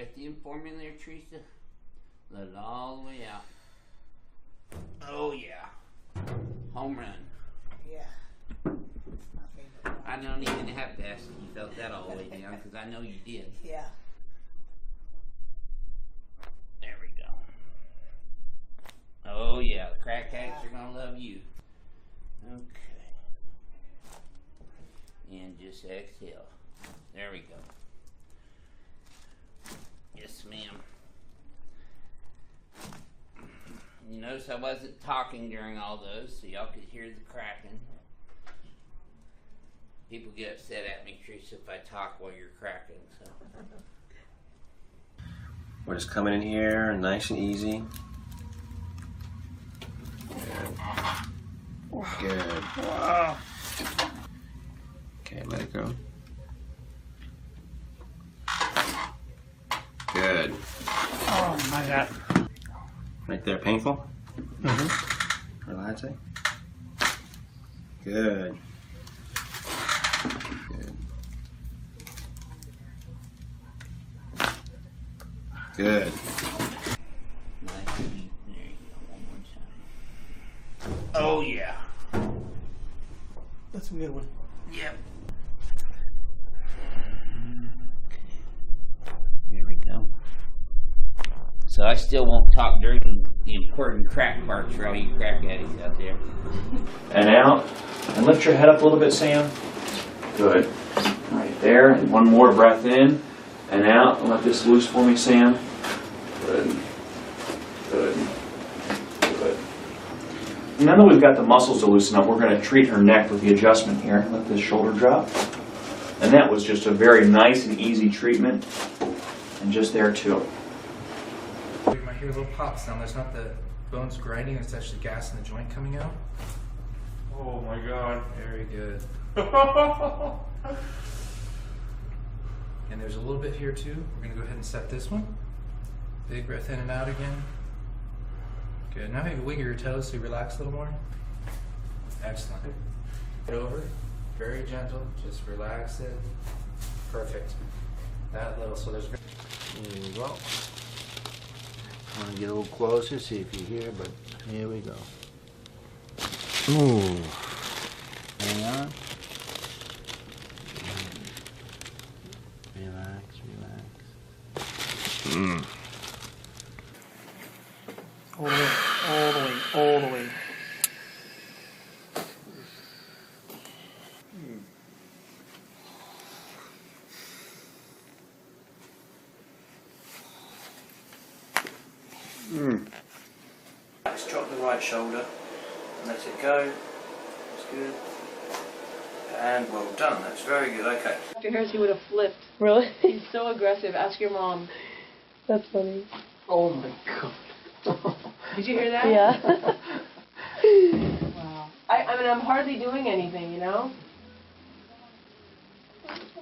breath in for me there, Teresa. Let it all the way out. Oh yeah. Home run. Yeah. My favorite one. I don't even have to ask if you felt that all the way down, because I know you did. Yeah. There we go. Oh yeah, the crack addicts are gonna love you. Okay. And just exhale. There we go. Yes, ma'am. You notice I wasn't talking during all those, so y'all could hear the cracking. People get upset at me, Teresa, if I talk while you're cracking, so. We're just coming in here, nice and easy. Good. Wow. Okay, let it go. Good. Oh my God. Right there, painful? Mm-hmm. Relaxing? Good. Good. Good. Nice and deep. There you go, one more time. Oh yeah. That's a good one. Yep. Here we go. So I still won't talk during the important crack parts for all you crack addicts out there. And out. And lift your head up a little bit, Sam. Good. Right there. And one more breath in and out. And let this loose for me, Sam. Good. Good. Good. And now that we've got the muscles to loosen up, we're going to treat her neck with the adjustment here. Let this shoulder drop. And that was just a very nice and easy treatment. And just there, too. You might hear a little pop sound. There's not the bones grinding, it's actually gas in the joint coming out. Oh, my God. Very good. And there's a little bit here too. We're going to go ahead and set this one. Big breath in and out again. Good. Now maybe wiggle your toes so you relax a little more. Excellent. Get over. Very gentle. Just relax it. Perfect. That little. So there's. There we go. Want to get a little closer, see if you hear, but here we go. Ooh. Hang on. Relax, relax. All the way, all the way, all the way. Let's drop the right shoulder and let it go. That's good. And well done. That's very good. Okay. Dr. Harris, he would have flipped. Really? He's so aggressive. Ask your mom. That's funny. Oh my God. Did you hear that? Yeah. Wow. I mean, I'm hardly doing anything, you know?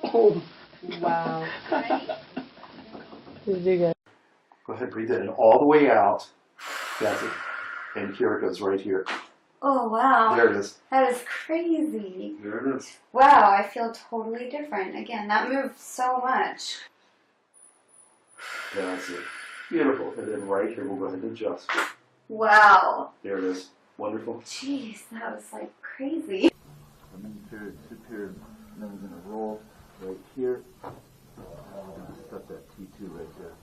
Oh. Wow. You do good. Go ahead, breathe it in all the way out. That's it. And here it goes, right here. Oh, wow. There it is. That is crazy. There it is. Wow, I feel totally different. Again, that moved so much. That's it. Beautiful. And then right here, we'll go ahead and adjust. Wow. There it is. Wonderful. Jeez, that was like crazy. Inferior, superior, then we're going to roll right here. And we're going to set that T2 right there.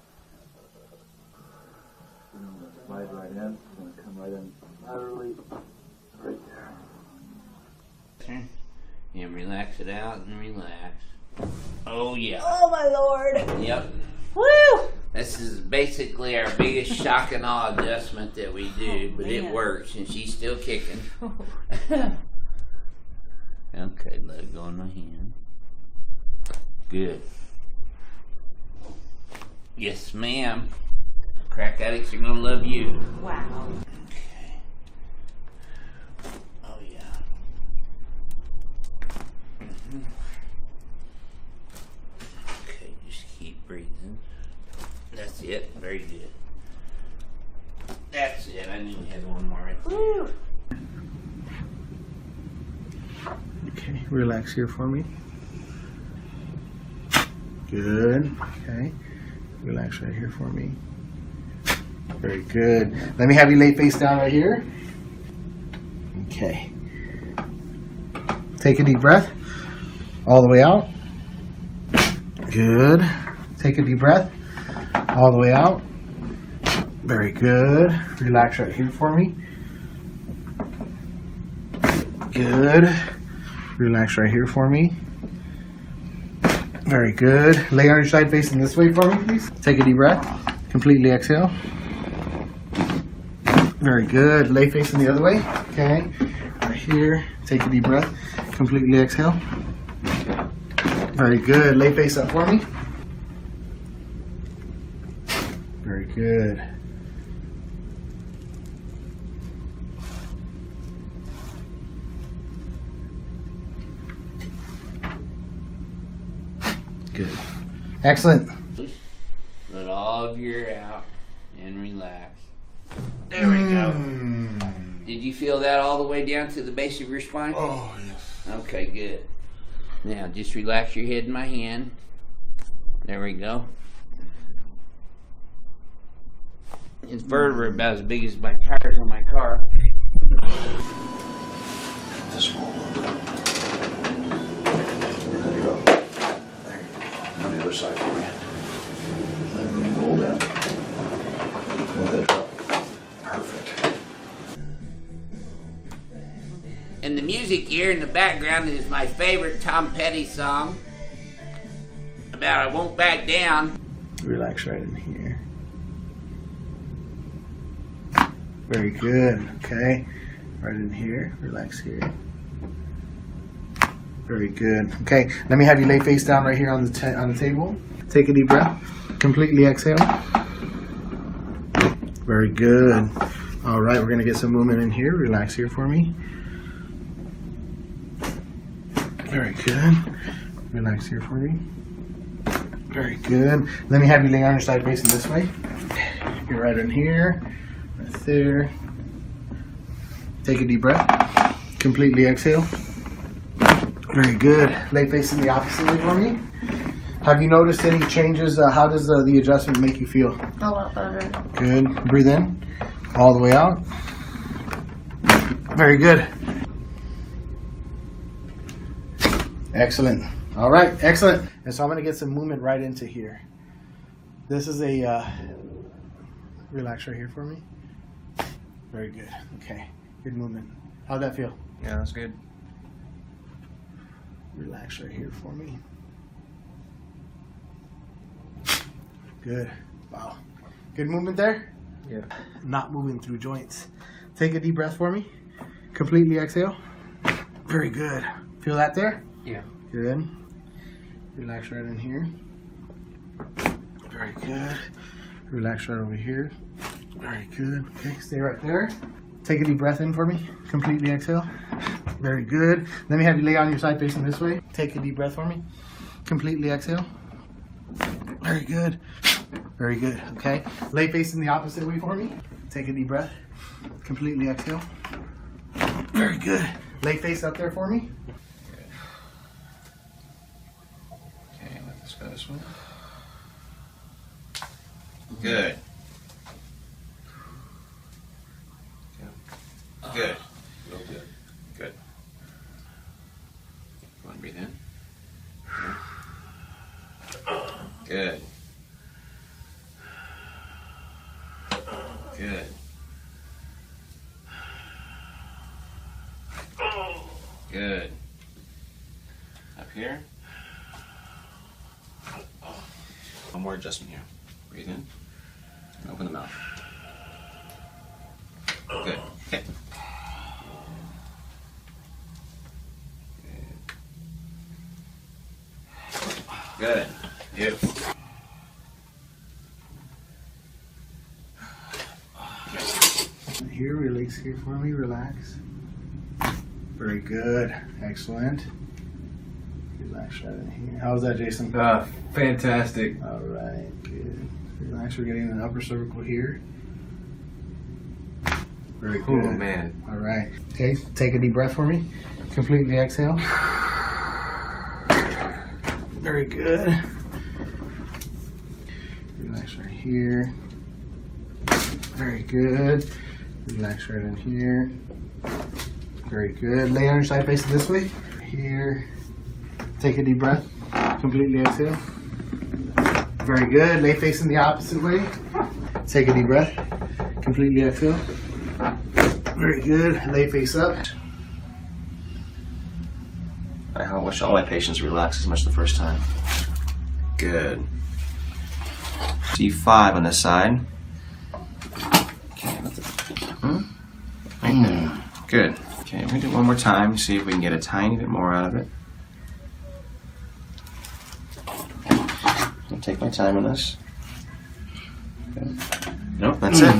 And I'm going to slide right in. It's going to come right in laterally, right there. And relax it out and relax. Oh yeah. Oh my Lord. Yep. Woo! This is basically our biggest shock and awe adjustment that we do, but it man. works and she's still kicking. Okay, let it go in my hand. Good. Yes, ma'am. Crack addicts are gonna love you. Wow. Okay. Oh yeah. Okay, just keep breathing. That's it. Very good. That's it. I knew we had one more right there. Woo! Okay, relax here for me. Good. Okay. Relax right here for me. Very good. Let me have you lay face down right here. Okay. Take a deep breath. All the way out. Good. Take a deep breath. All the way out. Very good. Relax right here for me. Good. Relax right here for me. Very good. Lay on your side facing this way for me, please. Take a deep breath. Completely exhale. Very good. Lay facing the other way. Okay. Right here. Take a deep breath. Completely exhale. Very good. Lay face up for me. Very good. Good. Excellent. Let all of your air out and relax. There we go. Did you feel that all the way down to the base of your spine? Oh, yes. Okay, good. Now, just relax your head in my hand. There we go. It's vertebrae about as big as my tires on my car. Just roll over. There you go. There you go. On the other side for me. Let me roll down. Let that drop. Perfect. And the music here in the background is my favorite Tom Petty song about I Won't Back Down. Relax right in here. Very good. Okay. Right in here. Relax here. Very good. Okay. Let me have you lay face down right here on the table. Take a deep breath. Completely exhale. Very good. All right. We're gonna get some movement in here. Relax here for me. Very good. Relax here for me. Very good. Let me have you lay on your side facing this way. You're right in here. Right there. Take a deep breath. Completely exhale. Very good. Lay facing the opposite way for me. Have you noticed any changes? How does the adjustment make you feel? A lot better. Good. Breathe in. All the way out. Very good. Excellent. All right. Excellent. And so I'm going to get some movement right into here. This is a... relax right here for me. Very good. Okay. Good movement. How'd that feel? Yeah, that's good. Relax right here for me. Good. Wow. Good movement there? Yeah. Not moving through joints. Take a deep breath for me. Completely exhale. Very good. Feel that there? Yeah. Good. Relax right in here. Very good. Relax right over here. Very good. Okay, stay right there. Take a deep breath in for me. Completely exhale. Very good. Let me have you lay on your side facing this way. Take a deep breath for me. Completely exhale. Very good. Very good. Okay. Lay facing the opposite way for me. Take a deep breath. Completely exhale. Very good. Lay face up there for me. Okay, let's go this way. Good. Good. Real good. Good. Go ahead and breathe in. Good. Good. Good. Up here. One more adjustment here. Breathe in. And open the mouth. Good. Okay. Good. Beautiful. Here, release here for me, relax. Very good. Excellent. Relax right in here. How's that, Jason? Fantastic. All right, good. Relax, we're getting an upper cervical here. Very good. Oh, man. All right. Okay, take a deep breath for me. Completely exhale. Very good. Relax right here. Very good. Relax right in here. Very good. Lay on your side facing this way. Here. Take a deep breath. Completely exhale. Very good. Lay facing the opposite way. Take a deep breath. Completely exhale. Very good. Lay face up. I wish all my patients relax as much the first time. Good. D5 on this side. Okay, right there. Good. Okay, we're gonna do it one more time, see if we can get a tiny bit more out of it. I'll take my time on this. Okay. Nope, that's it.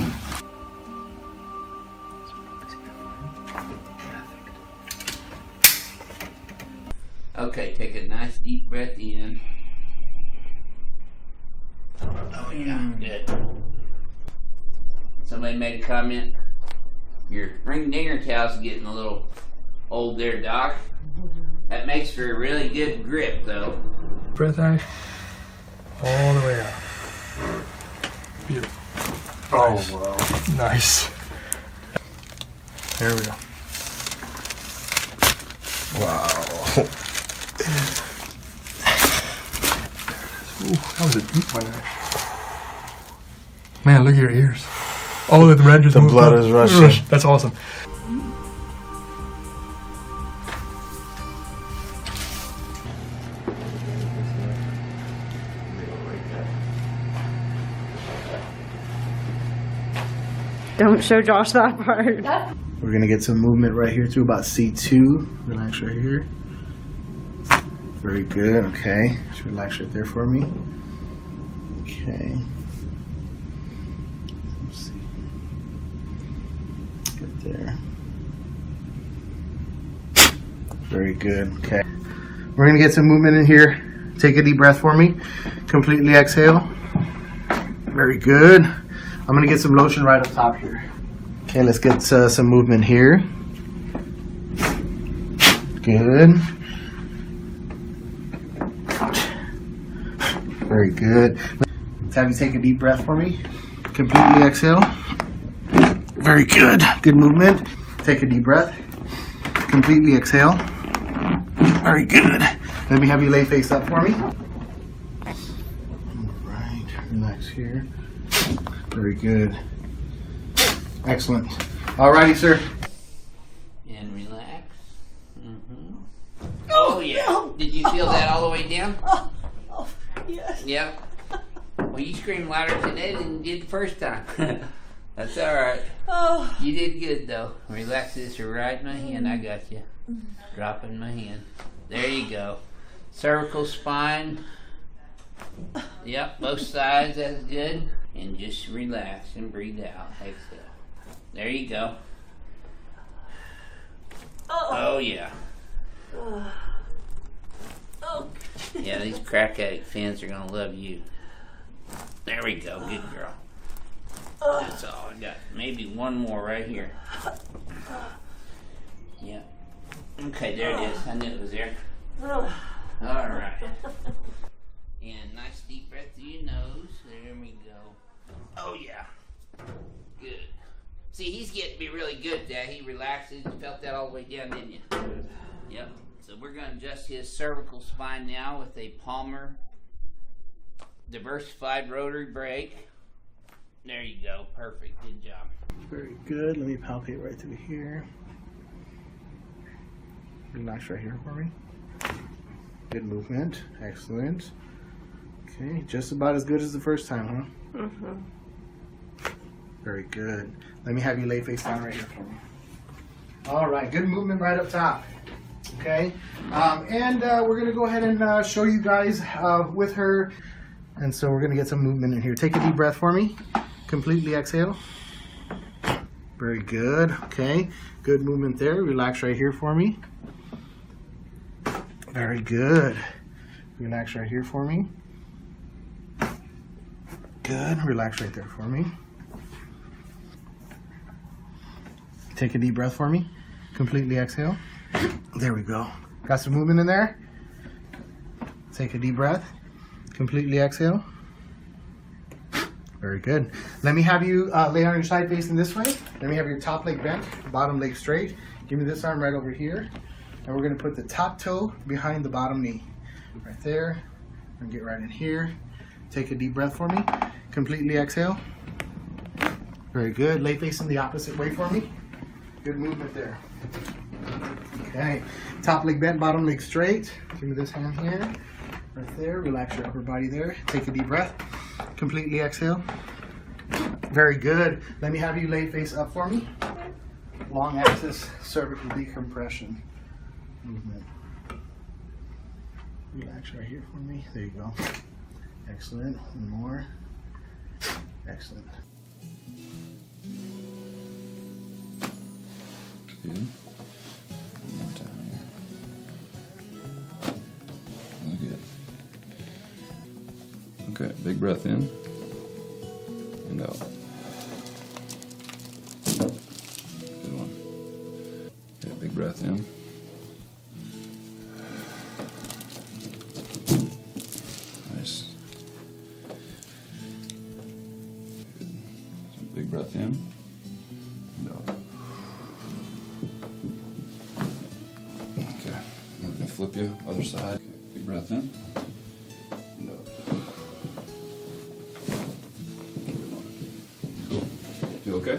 Okay, take a nice deep breath in. Oh yeah, good. Somebody made a comment. Your ring dinger towel's getting a little old there, Doc. That makes for a really good grip, though. Breath out. All the way out. Beautiful. Oh, wow. Nice. There we go. Wow. Ooh, that was a deep one. Man, look at your ears. Oh, the red just The moved blood up. is rushing. That's awesome. Don't show Josh that part. We're gonna get some movement right here through about C2. Relax right here. Very good. Okay. Just relax right there for me. Okay. Let's see. Good there. Very good. Okay. We're gonna get some movement in here. Take a deep breath for me. Completely exhale. Very good. I'm gonna get some lotion right up top here. Okay, let's get some movement here. Good. Very good. Let's have you take a deep breath for me. Completely exhale. Very good. Good movement. Take a deep breath. Completely exhale. Very good. Let me have you lay face up for me. All right. Relax here. Very good. Excellent. Alrighty, sir. And relax. Oh yeah. Did you feel that all the way down? Oh, yes. Yep. Well, you screamed louder today than you did the first time. That's all right. Oh. You did good though. Relax this right in my hand. I got you. Dropping my hand. There you go. Cervical spine. Yep, both sides. That's good. And just relax and breathe out. Exhale. There you go. Oh yeah. Yeah, these crack addict fans are gonna love you. There we go. Good girl. That's all I got. Maybe one more right here. Yeah. Okay, there it is. I knew it was there. All right. And nice deep breath through your nose. There we go. Oh yeah. Good. See, he's getting to be really good at that. He relaxes. You felt that all the way down, didn't you? Yep. So we're going to adjust his cervical spine now with a Palmer diversified rotary brake. There you go. Perfect. Good job. Very good. Let me palpate right through here. Relax right here for me. Good movement. Excellent. Okay, just about as good as the first time, huh? Mm-hmm. Very good. Let me have you lay face down right here for me. All right, good movement right up top. Okay, and we're going to go ahead and show you guys with her. And so we're going to get some movement in here. Take a deep breath for me. Completely exhale. Very good. Okay, good movement there. Relax right here for me. Very good. Relax right here for me. Good. Relax right there for me. Take a deep breath for me. Completely exhale. There we go. Got some movement in there? Take a deep breath. Completely exhale. Very good. Let me have you lay on your side facing this way. Let me have your top leg bent, bottom leg straight. Give me this arm right over here. And we're going to put the top toe behind the bottom knee. Right there. And get right in here. Take a deep breath for me. Completely exhale. Very good. Lay facing the opposite way for me. Good movement there. Okay. Top leg bent, bottom leg straight. Give me this hand here. Right there. Relax your upper body there. Take a deep breath. Completely exhale. Very good. Let me have you lay face up for me. Long axis cervical decompression movement. Relax right here for me. There you go. Excellent. One more. Excellent. Good. One more time here. Look good. Okay, big breath in and out. Good one. Okay, big breath in. Nice. Good. So big breath in and out. Okay, I'm gonna flip you, other side. Okay, big breath in. And out. Cool. Feel okay?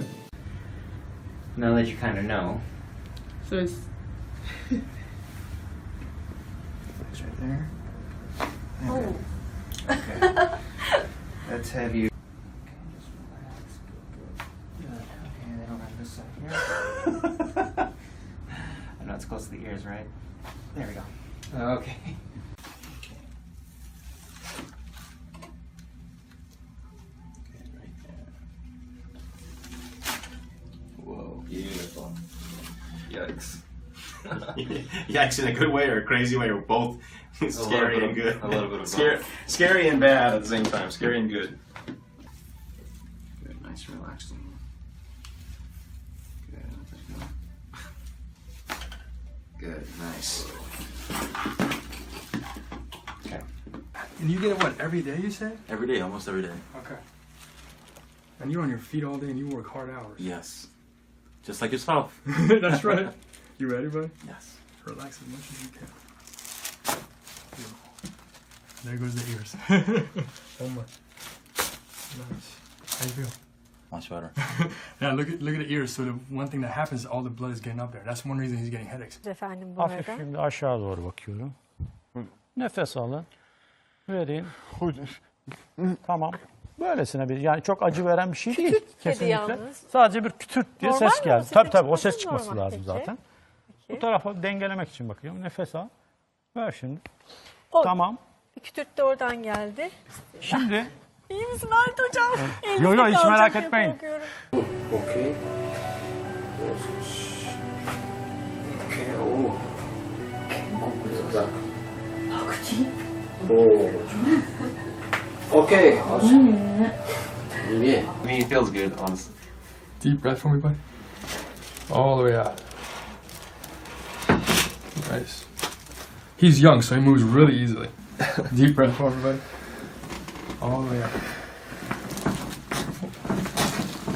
Now that you kind of know. So it's It's right there. oh. Okay. Let's have you. Okay, they don't have this side here. I know it's close to the ears, right? There we go. Okay. Whoa, beautiful. Yikes. Yikes in a good way or a crazy way or both. Scary and good. A little bit of Scary and bad at the same time. Scary and good. Good, nice relaxing. Good, nice. Okay. And you get it, what, every day you say? Every day, almost every day. Okay. And you're on your feet all day and you work hard hours. Yes. Just like yourself. That's right. You ready, buddy? Yes. Relax as much as you can. Beautiful. There goes the ears. One more. Nice. How you feel? Much better. Yeah, look at the ears. So the one thing that happens is all the blood is getting up there. That's one reason he's getting headaches. Efendim bu Hafif arada. şimdi aşağı doğru bakıyorum. Nefes alın. Verin. Tamam. Böylesine bir, yani çok acı veren bir şey değil. Kesinlikle. yalnız. Sadece bir kütürt diye Normal ses mi? geldi. O sesin Tabii o çıkması ses çıkması normal lazım peki. zaten. Peki. Bu tarafa dengelemek için bakıyorum. Nefes al. Ver şimdi. O, Tamam. Bir kütürt de oradan geldi. Şimdi. İyi misin Halit hocam? Yo yo hiç Elinizde merak kalacak diye etmeyin. korkuyorum. Okay. Okay. Oh. Oh. Okay. Awesome. Yeah. I mean, it feels good, honestly. Deep breath for me, buddy. All the way out. Nice. He's young, so he moves really easily. Deep breath for me, buddy. All the way out.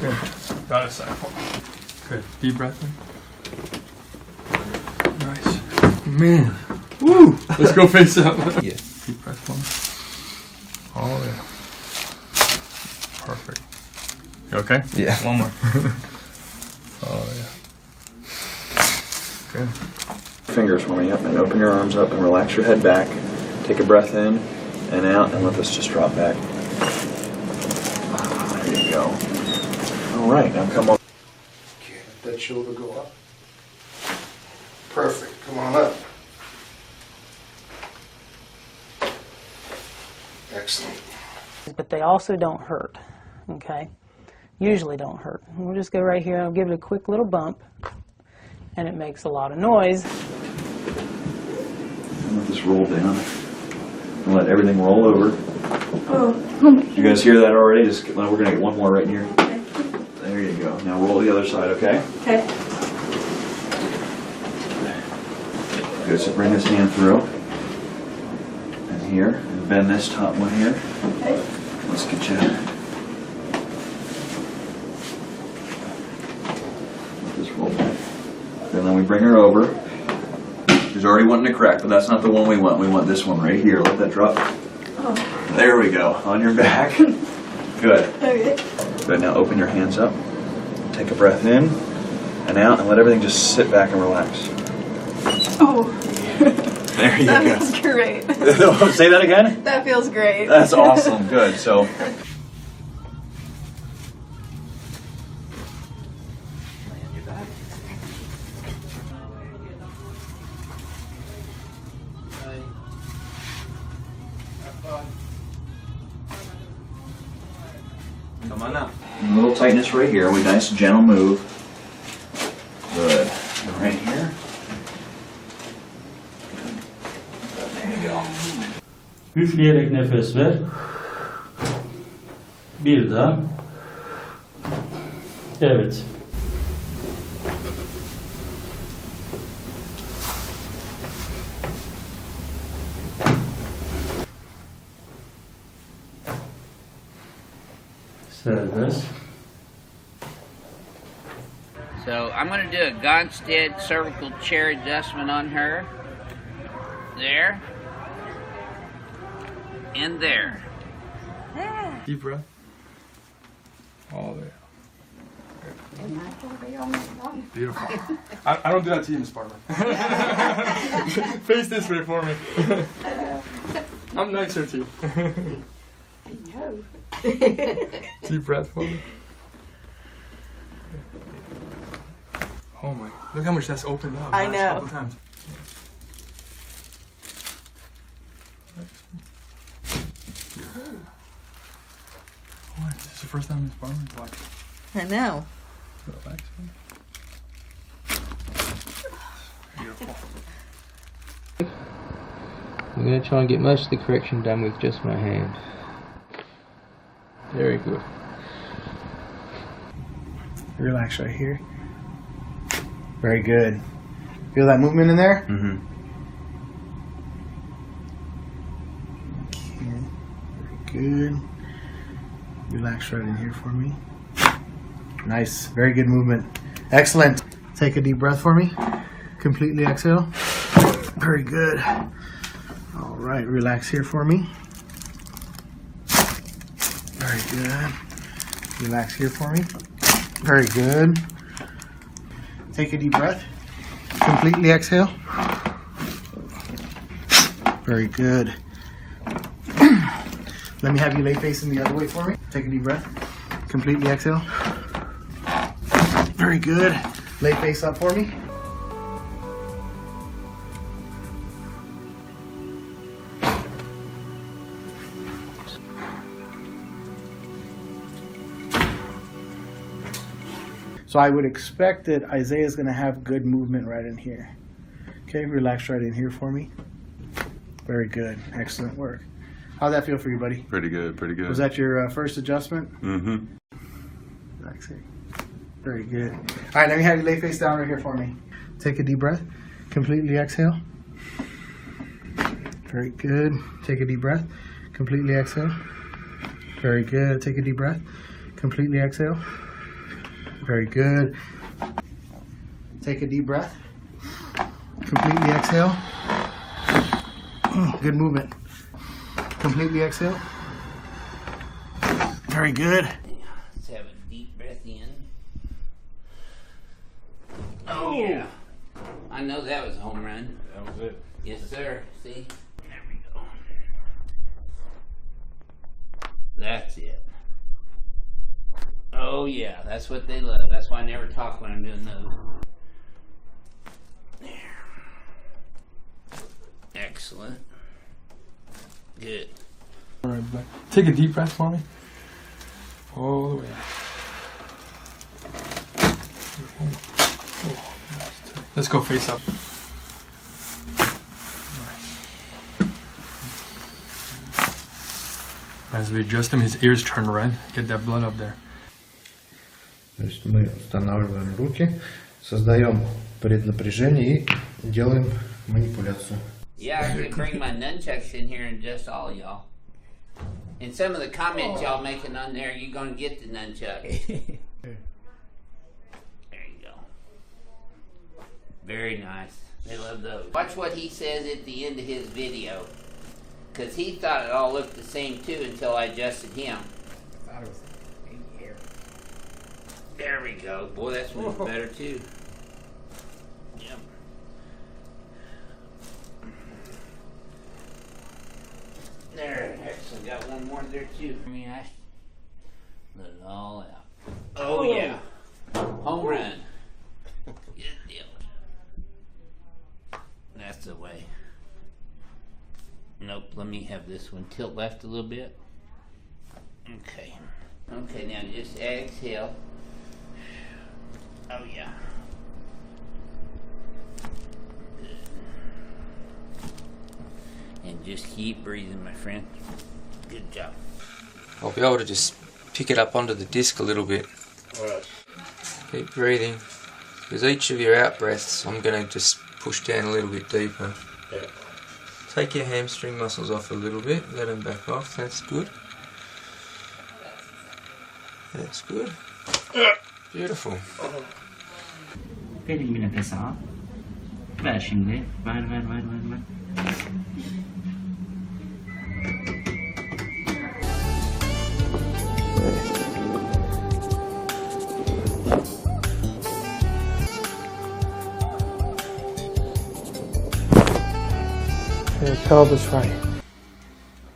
Good. Got it, side. Good. Deep breath in. Nice. Man. Woo! Let's go face up. Yeah. Deep breath for me. All the way out. Perfect. You okay? Yeah. One more. Oh, yeah. Good. Fingers for me up and open your arms up and relax your head back. Take a breath in and out and let this just drop back. There you go. All right, now come on. Okay, let that shoulder go up. Perfect. Come on up. Excellent. But they also don't hurt, okay? Usually don't hurt. We'll just go right here and I'll give it a quick little bump, and it makes a lot of noise. Let this roll down and let everything roll over. You guys hear that already? Just we're gonna get one more right here. There you go. Now roll the other side, okay? Okay. Good. So bring this hand through and here, and bend this top one here. Okay. Let's get you we bring her over. She's already wanting to crack, but that's not the one we want. We want this one right here. Let that drop. There we go. On your back. Good. Okay. Good. Now open your hands up. Take a breath in and out, and let everything just sit back and relax. Oh. There you That go. feels great. Say that again? That feels great. That's awesome. Good. So. Come on up. A little tightness right here. We nice gentle move. Good. And right here. There you go. Üfleyerek nefes ver. Bir daha. Evet. Serbest. So I'm going to do a Gonstead cervical chair adjustment on her. There. And there. Deep breath. All the way. Beautiful. I don't do that to you, Miss Barber. Face this way for me. I'm nicer to you. Deep breath for me. Oh my, look how much that's opened up. I last know. couple times. What? This is the first time Miss Barber's watching. I know. Relax. Beautiful. I'm going to try and get most of the correction done with just my hand. Very good. Relax right here. Very good. Feel that movement in there? Mm-hmm. Okay. Very good. Relax right in here for me. Nice. Very good movement. Excellent. Take a deep breath for me. Completely exhale. Very good. All right. Relax here for me. Very good. Relax here for me. Very good. Take a deep breath. Completely exhale. Very good. Let me have you lay facing the other way for me. Take a deep breath. Completely exhale. Very good. Lay face up for me. So I would expect that Isaiah's going to have good movement right in here. Okay, relax right in here for me. Very good. Excellent work. How'd that feel for you, buddy? Pretty good, pretty good. Was that your first adjustment? Mm-hmm. Relax here. Very good. All right, let me have you lay face down right here for me. Take a deep breath. Completely exhale. Very good. Take a deep breath. Completely exhale. Very good. Take a deep breath. Completely exhale. Very good. Take a deep breath. Completely exhale. Good movement. Completely exhale. Very good. Let's have a deep breath in. Oh, yeah. I know that was a home run. That was it. Yes, sir. See? There we go. That's it. Oh, yeah. That's what they love. That's why I never talk when I'm doing those. There. Excellent. Good. All right, back. Take a deep breath for me. All the way out. Let's go face up. As we adjust him, his ears turn red. Get that blood up there. То есть мы устанавливаем руки, создаем преднапряжение и делаем манипуляцию. Yeah, I could bring my nunchucks in here and adjust all y'all. And some of the comments y'all making on there, you're going to get the nunchucks. There you go. Very nice. They love those. Watch what he says at the end of his video. Because he thought it all looked the same too until I adjusted him. I thought it was big hair. There we go. Boy, that's much better too. Yep. There, excellent. Got one more there too. I mean, I let it all out. Oh yeah. Home run. Good deal. That's the way. Nope, let me have this one tilt left a little bit. Okay. Okay, now just exhale. Oh yeah. Good. And just keep breathing, my friend. Good job. I'll be able to just pick it up onto the disc a little bit. Alright. Keep breathing. Because each of your out breaths, I'm going to just push down a little bit deeper. Yeah. Take your hamstring muscles off a little bit, let them back off, that's good. That's good. Beautiful. Pwede mo na sa bashing there. Right. Okay, pelvis right.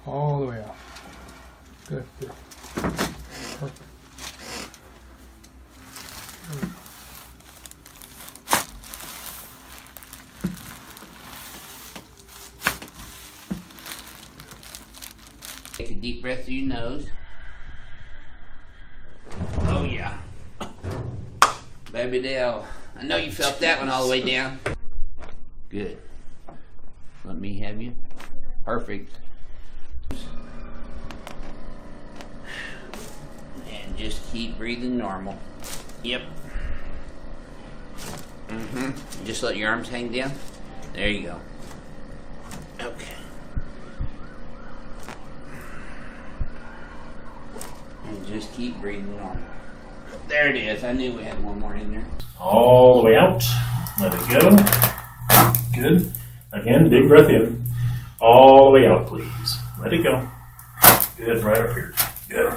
All the way out. Good, good. Perfect. Take a deep breath through your nose. Oh yeah. Baby Dale. I know you felt that one all the way down. Good. Let me have you. Perfect. And just keep breathing normal. Yep. Just let your arms hang down. There you go. Okay. And just keep breathing normal. There it is. I knew we had one more in there. All the way out. Let it go. Good. Again, big breath in. All the way out, please. Let it go. Good. Right up here. Good.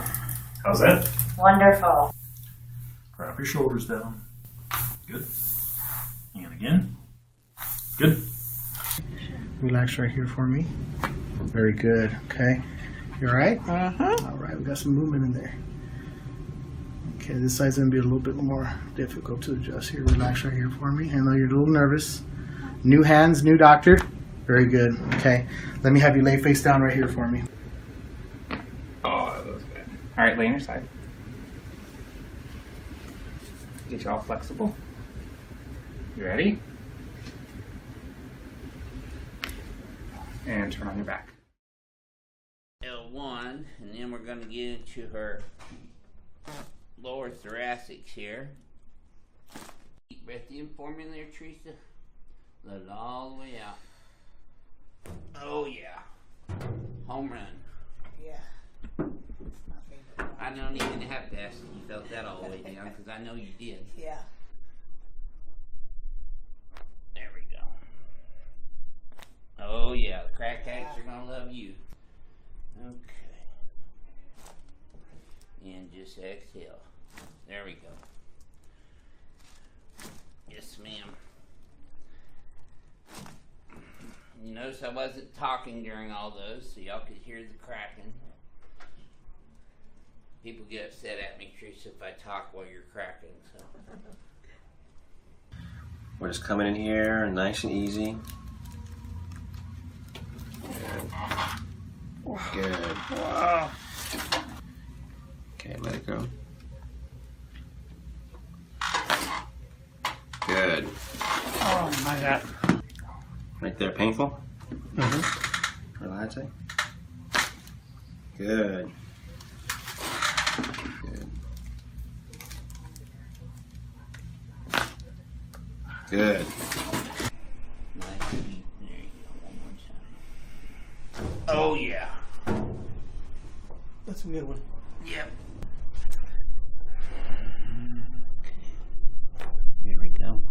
How's that? Wonderful. Drop your shoulders down. Good. And again. Good. Relax right here for me. Very good. Okay. You all right? Uh-huh. All right. We got some movement in there. Okay. This side's going to be a little bit more difficult to adjust here. Relax right here for me. I know you're a little nervous. New hands, new doctor. Very good. Okay. Let me have you lay face down right here for me. Oh, that was good. All right, lay on your side. Get you all flexible. You ready? And turn on your back. L1, and then we're going to get into her lower thoracics here. Deep breath in for me there, Teresa. Let it all the way out. Oh yeah. Home run. Yeah. I don't even have to ask if you felt that all the way down, because I know you did. Yeah. There we go. Oh yeah, the crack cakes are gonna love you. Okay. And just exhale. There we go. Yes, ma'am. You notice I wasn't talking during all those, so y'all could hear the cracking. People get upset at me, Teresa, if I talk while you're cracking, so. We're just coming in here, nice and easy. Good. Wow. Okay, let it go. Good. Oh my God. Right there, painful? Relaxing? Good. Good. Good. Oh yeah. That's a good one. Yep. Here we go.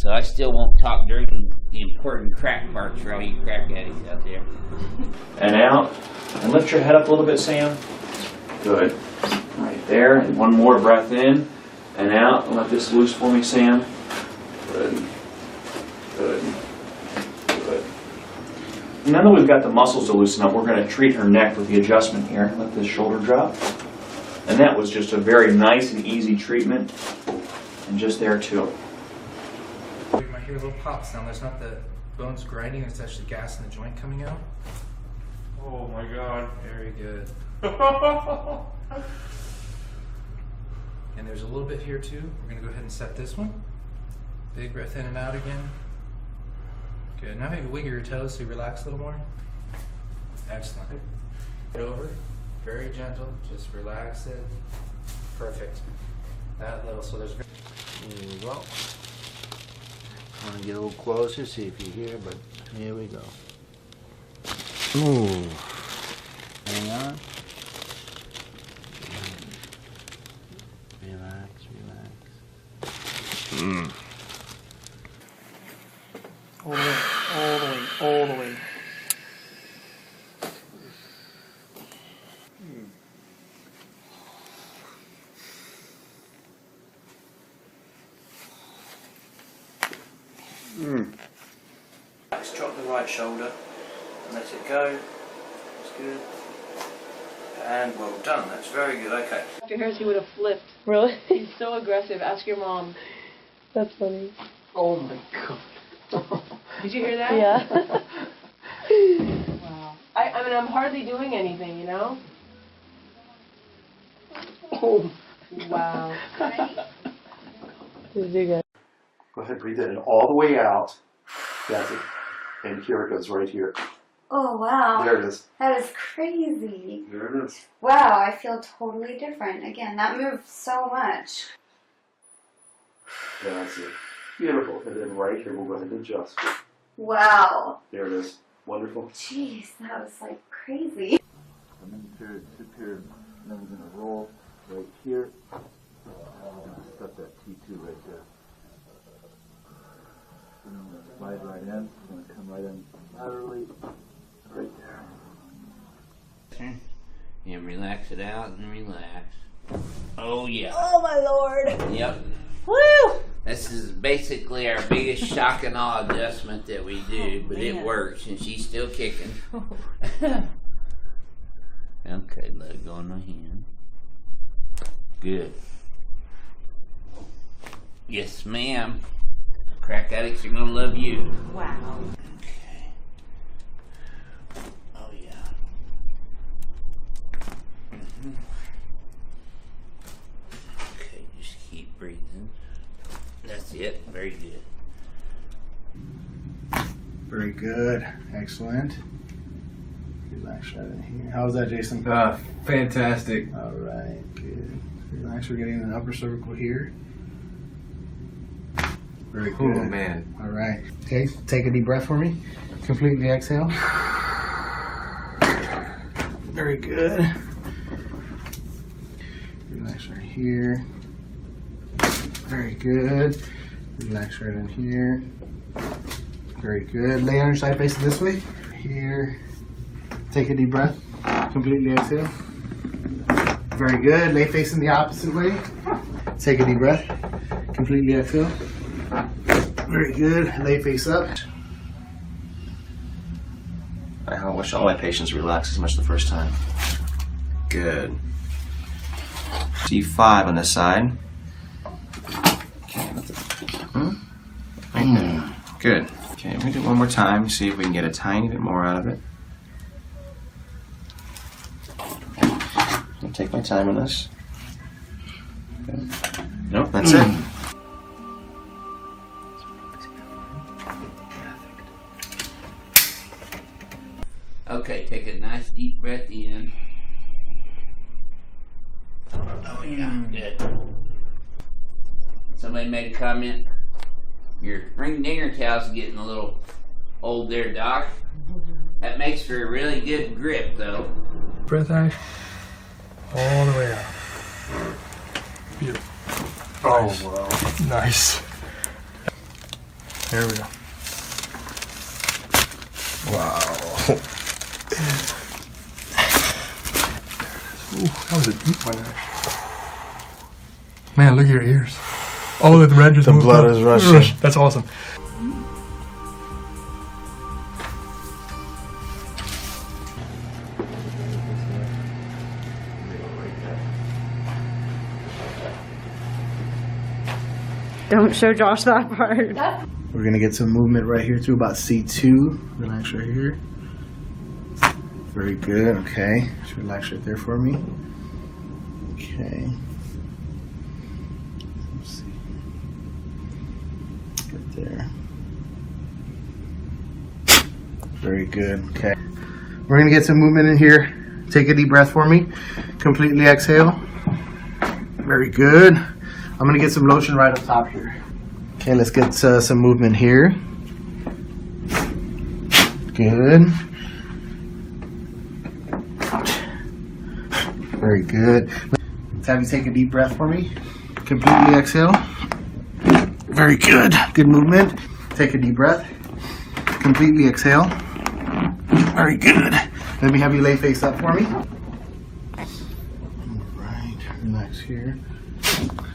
So I still won't talk during the important crack parts for all you crack addicts out there. And out. And lift your head up a little bit, Sam. Good. Right there. And one more breath in and out. And let this loose for me, Sam. Good. Good. Good. Now that we've got the muscles to loosen up, we're going to treat her neck with the adjustment here. Let this shoulder drop. And that was just a very nice and easy treatment. And just there too. You might hear a little pop sound. There's not the bones grinding, it's actually gas in the joint coming out. Oh my God. Very good. And there's a little bit here too. We're going to go ahead and set this one. Big breath in and out again. Good. Now maybe wiggle your toes so you relax a little more. Excellent. Over. Very gentle. Just relax it. Perfect. That little. So there's. There we go. I'm gonna get a little closer, see if you hear, but here we go. Ooh. Hang on. Relax, relax. All the way, all the way, all the way. Let's drop the right shoulder and let it go. That's good. And well done. That's very good. Okay. Dr. Harris, he would have flipped. Really? He's so aggressive. Ask your mom. That's funny. Oh my God. Did you hear that? Yeah. Wow. I mean, I'm hardly doing anything, you know? Oh. Wow. This is good. Go ahead, breathe in all the way out. That's it. And here it goes, right here. Oh, wow. There it is. That is crazy. There it is. Wow, I feel totally different. Again, that moved so much. That's it. Beautiful. And then right here, we'll go ahead and adjust. Wow. There it is. Wonderful. Jeez, that was like crazy. Superior numbers in a roll right here. We're going to stuff that T2 right there. And we're going to slide right in. We're going to come right in laterally, right there. And relax it out and relax. Oh yeah. Oh my Lord. Yep. Woo! This is basically our biggest shock and awe adjustment that we do, but it man. works and she's still kicking. Okay, let it go in my hand. Good. Yes, ma'am. Crack addicts are gonna love you. Wow. Okay. Oh yeah. Okay, just keep breathing. That's it. Very good. Very good. Excellent. Relax right in here. How was that, Jason? Fantastic. All right, good. Relax. We're getting an upper cervical here. Very good. Oh man. All right. Okay, take a deep breath for me. Completely exhale. Very good. Relax right here. Very good. Relax right in here. Very good. Lay on your side facing this way. Here. Take a deep breath. Completely exhale. Very good. Lay facing the opposite way. Take a deep breath. Completely exhale. Very good. Lay face up. I wish all my patients relax as much the first time. Good. D5 on this side. Okay. Right there. Good. Okay, we do it one more time. See if we can get a tiny bit more out of it. I'll take my time on this. Okay. Nope, that's it. Okay, take a nice deep breath in. Oh yeah, good. Somebody made a comment. Your ring dinger towel's getting a little old there, Doc. That makes for a really good grip, though. Breath out. All the way out. Beautiful. Oh, wow. Nice. There we go. Wow. Ooh, that was a deep one. Man, look at your ears. Oh, the red just moved blood up. is rushing. That's awesome. Don't show Josh that part. We're gonna get some movement right here through about C2. Relax right here. Very good. Okay. Just relax right there for me. Okay. Let's see. Right there. Very good. Okay. We're gonna get some movement in here. Take a deep breath for me. Completely exhale. Very good. I'm gonna get some lotion right up top here. Okay, let's get some movement here. Good. Very good. Let's have you take a deep breath for me. Completely exhale. Very good. Good movement. Take a deep breath. Completely exhale. Very good. Let me have you lay face up for me. All right. Relax here.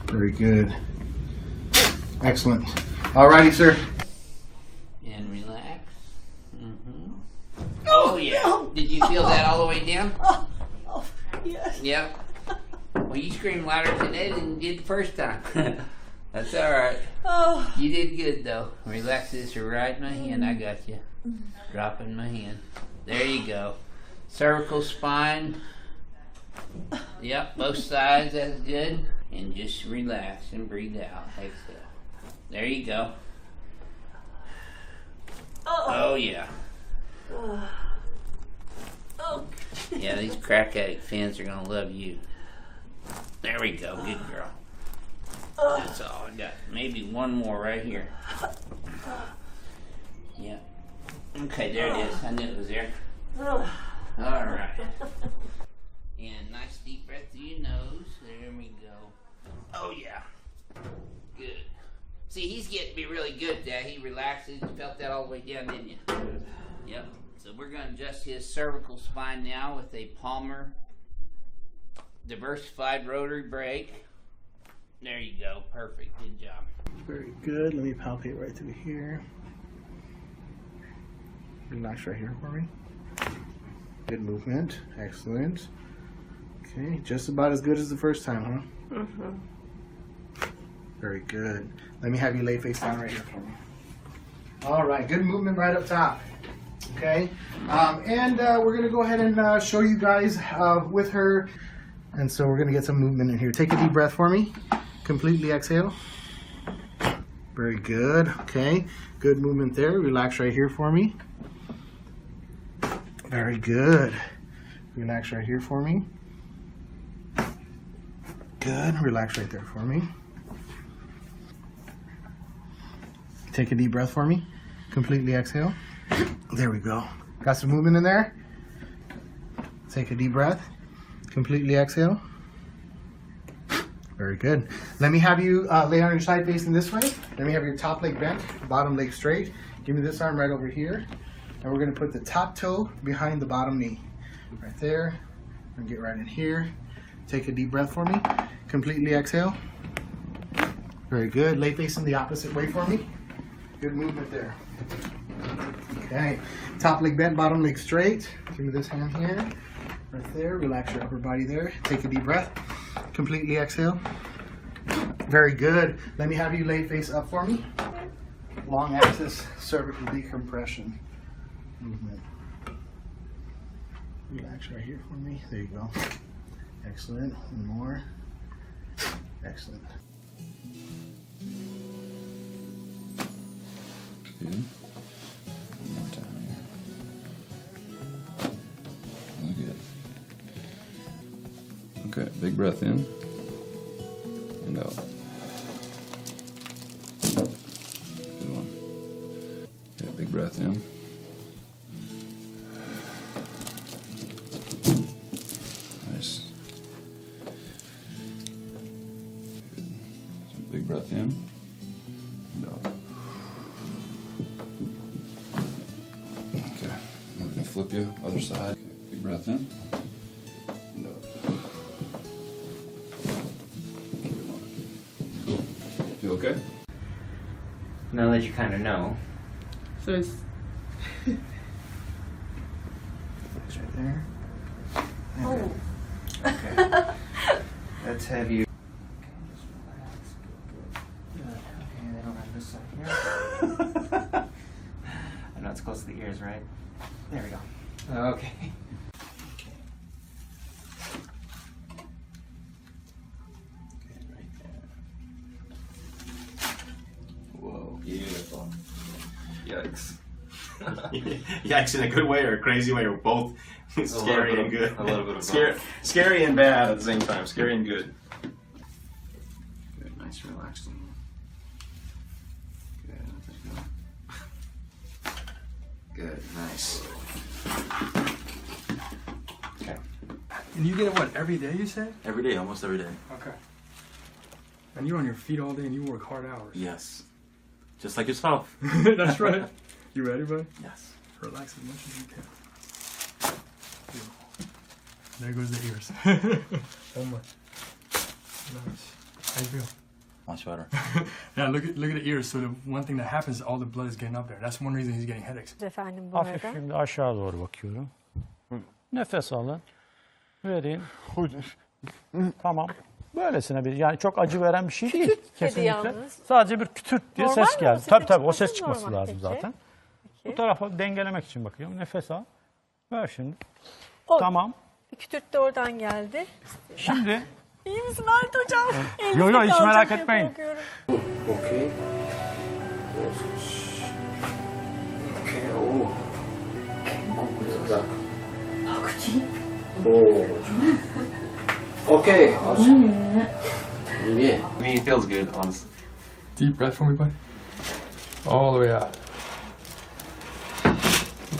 Very good. Excellent. Alrighty, sir. And relax. Oh, yeah. Did you feel that all the way down? Oh, yes. Yep. Well, you screamed louder today than you did the first time. That's alright. Oh. You did good, though. Relax this right in my hand. I got you. Dropping my hand. There you go. Cervical spine. Yep, both sides. That's good. And just relax and breathe out. Exhale. There you go. Oh, yeah. Oh. Yeah, these crack addict fans are going to love you. There we go. Good girl. That's all I got. Maybe one more right here. Yeah. Okay, there it is. I knew it was there. All right. And nice deep breath through your nose. There we go. Oh, yeah. Good. See, he's getting to be really good at that. He relaxes. You felt that all the way down, didn't you? Yep. So we're going to adjust his cervical spine now with a Palmer diversified rotary brake. There you go. Perfect. Good job. Very good. Let me palpate right through here. Relax right here for me. Good movement. Excellent. Okay, just about as good as the first time, huh? Mm-hmm. Very good. Let me have you lay face down right here for me. All right, good movement right up top. Okay, and we're gonna go ahead and show you guys with her. And so we're gonna get some movement in here. Take a deep breath for me. Completely exhale. Very good. Okay, good movement there. Relax right here for me. Very good. Relax right here for me. Good. Relax right there for me. Take a deep breath for me. Completely exhale. There we go. Got some movement in there? Take a deep breath. Completely exhale. Very good. Let me have you lay on your side facing this way. Let me have your top leg bent, bottom leg straight. Give me this arm right over here. And we're going to put the top toe behind the bottom knee. Right there. And get right in here. Take a deep breath for me. Completely exhale. Very good. Lay facing the opposite way for me. Good movement there. Okay. Top leg bent, bottom leg straight. Give me this hand here. Right there. Relax your upper body there. Take a deep breath. Completely exhale. Very good. Let me have you lay face up for me. Long axis cervical decompression movement. Relax right here for me. There you go. Excellent. One more. Excellent. Good. One more time here. Good. Okay, big breath in and out. Good one. Okay, big breath in. Nice. Good. Some big breath in and out. flip you, other side. Big breath in. No. Cool. Feel okay? Now that you kind of know. So it's right there. Oh. Okay. Let's have you. Okay, they don't have this side here. I know it's close to the ears, right? There we go. Okay. Whoa, beautiful. Yikes. Yikes in a good way or a crazy way or both. Scary and good. A little bit of Scary and bad at the same time. Scary and good. Good, nice relaxing. Good, let that go. Good, nice. Okay. And you get it, what, every day you say? Every day, almost every day. Okay. And you're on your feet all day and you work hard hours. Yes. Just like yourself. That's right. You ready, buddy? Yes. Relax as much as you can. Beautiful. There goes the ears. One more. Nice. How you feel? Much better. Yeah, look at the ears. So the one thing that happens is all the blood is getting up there. That's one reason he's getting headaches. Efendim bu arada. Şimdi aşağı doğru bakıyorum. Nefes alın. Verin. Tamam. Böylesine bir, yani çok acı veren bir şey değil. Kesinlikle. yalnız. Sadece bir kütürt diye Normal ses mi? geldi. O sesin Tabii o ses çıkması çıkması normal lazım peki. zaten. Peki. Bu tarafa dengelemek için bakıyorum. Nefes al. Ver şimdi. O, Tamam. Bir kütürt de oradan geldi. Şimdi. İyi misin Halit hocam? Yo, Elinizde hiç kalacak merak diye etmeyin. korkuyorum. Okay. Okay, oh. Oh. Okay, awesome. Yeah. I mean, it feels good, honestly. Deep breath for me, buddy. All the way out.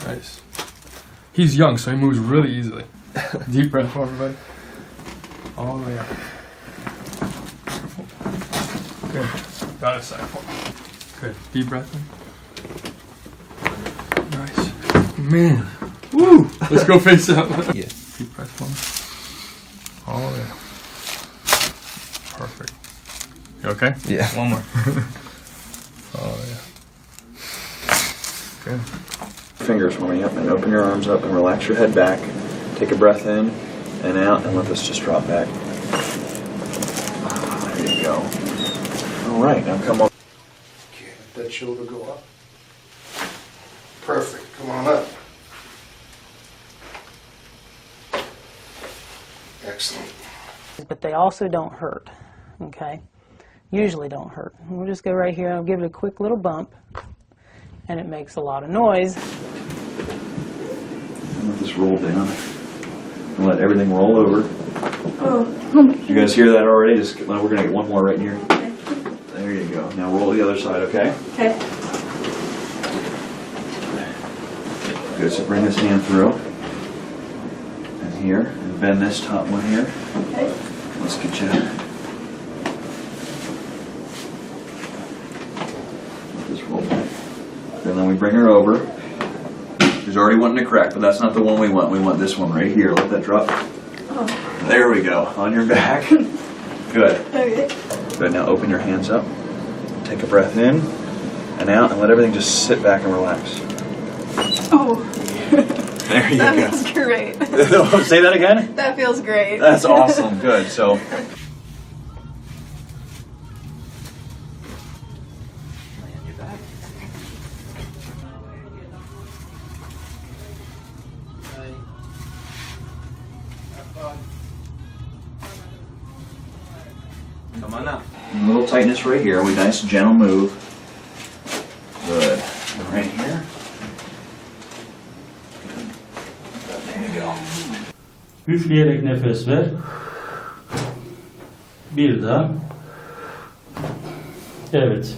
Nice. He's young, so he moves really easily. Deep breath for me, buddy. All the way out. Beautiful. Good. Got it, side for me. Good. Deep breath in. Nice. Man. Woo! Let's go face up. Yeah. Deep breath for me. All the way out. Perfect. You okay? Yeah. One more. Oh, yeah. Good. Fingers for me up and open your arms up and relax your head back. Take a breath in and out and let this just drop back. There you go. All right, now come on. Okay, let that shoulder go up. Perfect. Come on up. Excellent. But they also don't hurt, okay? Usually don't hurt. We'll just go right here, I'll give it a quick little bump, and it makes a lot of noise. And let this roll down. And let everything roll over. Oh. You guys hear that already? Just we're gonna get one more right here. There you go. Now roll the other side, okay? Okay. Good. So bring this hand through. And here. And bend this top one here. Okay. Let's get you. Let this roll back. And then we bring her over. She's already wanting to crack, but that's not the one we want. We want this one right here. Let that drop. Oh. There we go. On your back. Good. Okay. Good. Now open your hands up. Take a breath in and out, and let everything just sit back and relax. Oh. There you That go. feels great. Say that again. That feels great. That's awesome. Good. So. Come on up. A little tightness right here. We nice gentle move. Good. And right here. There you go. Üfleyerek nefes ver. Bir daha. Evet.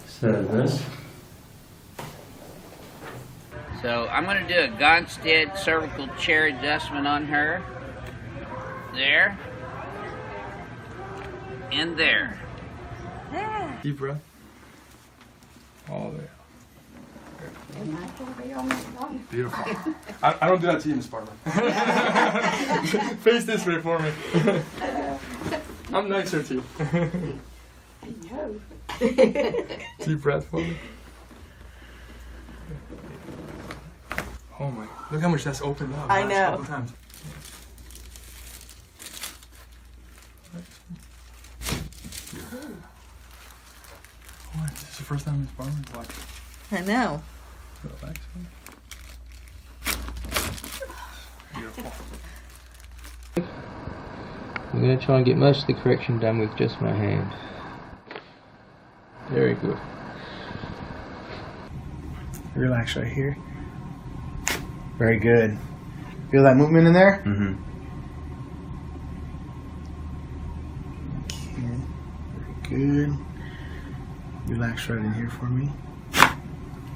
Serbest. So I'm going to do a Gonstead cervical chair adjustment on her. There. And there. Deep breath. All the way out. Beautiful. I don't do that to you, Miss Barber. Face this way for me. I'm nicer to you. Deep breath for me. Oh my, look how much that's opened up. I last know. Couple times. Oh, this is the first time Miss Barber's watching. I know. Relax. Beautiful. I'm going to try and get most of the correction done with just my hand. Very good. Relax right here. Very good. Feel that movement in there? Mm-hmm. Okay. Very good. Relax right in here for me.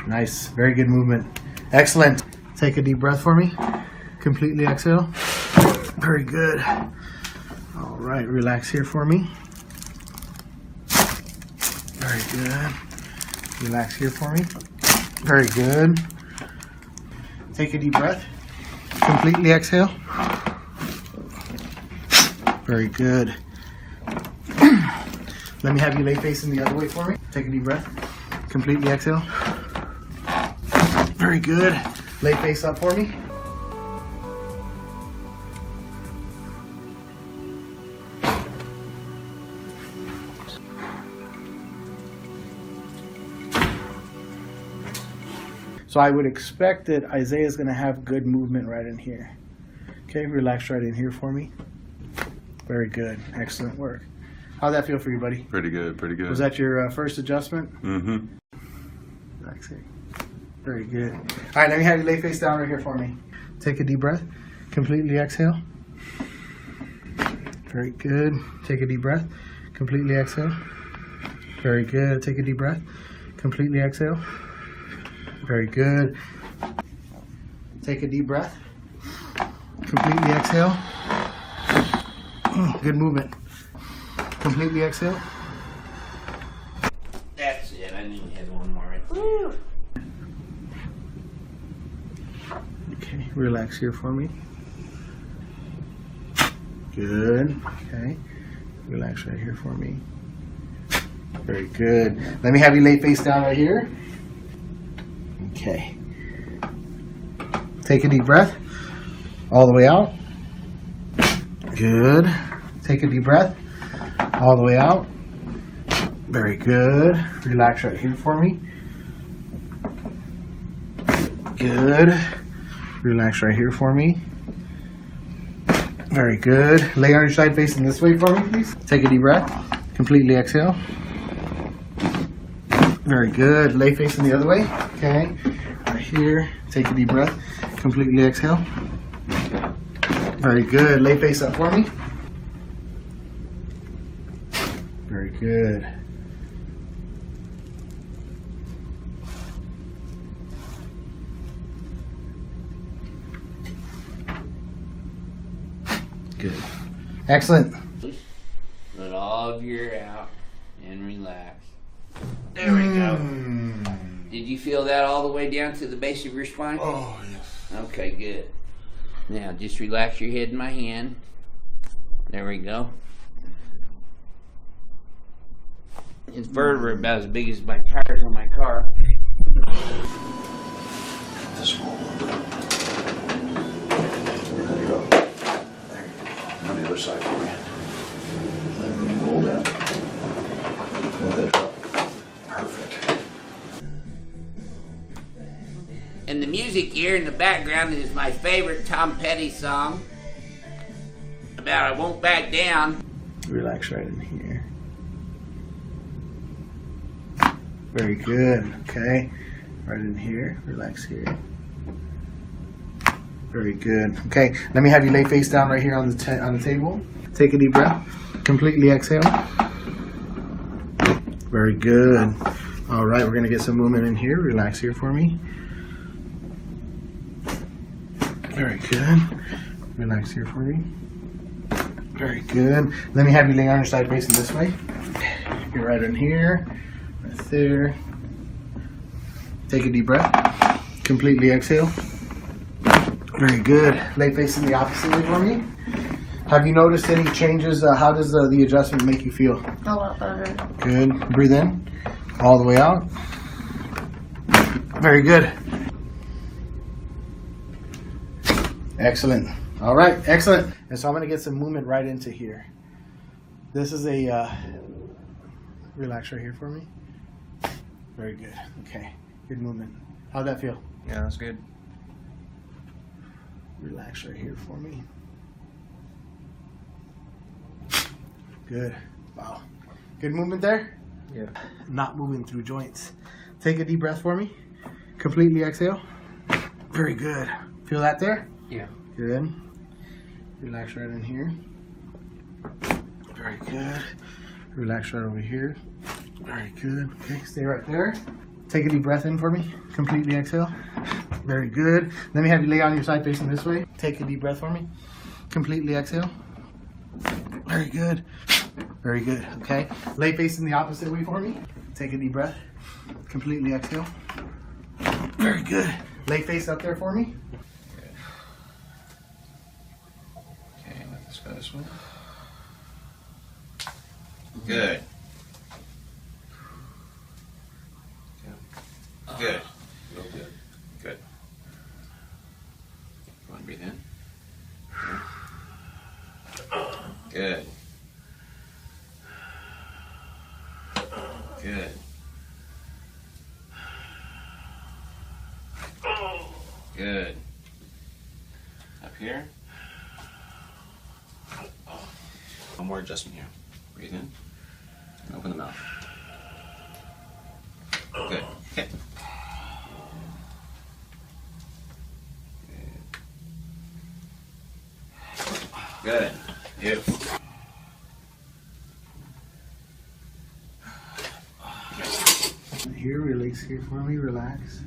Nice. Very good movement. Excellent. Take a deep breath for me. Completely exhale. Very good. All right. Relax here for me. Very good. Relax here for me. Very good. Take a deep breath. Completely exhale. Very good. Let me have you lay facing the other way for me. Take a deep breath. Completely exhale. Very good. Lay face up for me. So I would expect that Isaiah's going to have good movement right in here. Okay, relax right in here for me. Very good. Excellent work. How'd that feel for you, buddy? Pretty good, pretty good. Was that your first adjustment? Mm-hmm. Relax here. Very good. All right, let me have you lay face down right here for me. Take a deep breath. Completely exhale. Very good. Take a deep breath. Completely exhale. Very good. Take a deep breath. Completely exhale. Very good. Take a deep breath. Completely exhale. Good movement. Completely exhale. That's it. I need to hit one more right there. Okay, relax here for me. Good. Okay. Relax right here for me. Very good. Let me have you lay face down right here. Okay. Take a deep breath. All the way out. Good. Take a deep breath. All the way out. Very good. Relax right here for me. Good. Relax right here for me. Very good. Lay on your side facing this way for me, please. Take a deep breath. Completely exhale. Very good. Lay facing the other way. Okay. Right here. Take a deep breath. Completely exhale. Very good. Lay face up for me. Very good. Good. Excellent. Let all of your out and relax. There we go. Did you feel that all the way down to the base of your spine? Oh, yes. Okay, good. Now just relax your head in my hand. There we go. His vertebrae about as big as my tires on my car. This one. There you go. There you go. On the other side for me. Let me roll down. Let that drop. Perfect. And the music here in the background is my favorite Tom Petty song about I Won't Back Down. Relax right in here. Very good. Okay. Right in here. Relax here. Very good. Okay. Let me have you lay face down right here on the table. Take a deep breath. Completely exhale. Very good. All right. We're gonna get some movement in here. Relax here for me. Very good. Relax here for me. Very good. Let me have you lay on your side facing this way. You're right in here, right there. Take a deep breath. Completely exhale. Very good. Lay facing the opposite way for me. Have you noticed any changes? How does the adjustment make you feel? A lot better. Good. Breathe in. All the way out. Very good. Excellent. All right. Excellent. And so I'm going to get some movement right into here. This is a... relax right here for me. Very good. Okay. Good movement. How'd that feel? Yeah, that's good. Relax right here for me. Good. Wow. Good movement there? Yeah. Not moving through joints. Take a deep breath for me. Completely exhale. Very good. Feel that there? Yeah. Good. Relax right in here. Very good. Relax right over here. Very good. Okay, stay right there. Take a deep breath in for me. Completely exhale. Very good. Let me have you lay on your side facing this way. Take a deep breath for me. Completely exhale. Very good. Very good. Okay. Lay facing the opposite way for me. Take a deep breath. Completely exhale. Very good. Lay face up there for me. Okay, let this go this way. Good. Good. Real good. Good. Go on, breathe in. Good. Good. Good. Up here. One more adjustment here. Breathe in. And open the mouth. Good. Okay. Good. Beautiful. Here, release here for me. Relax.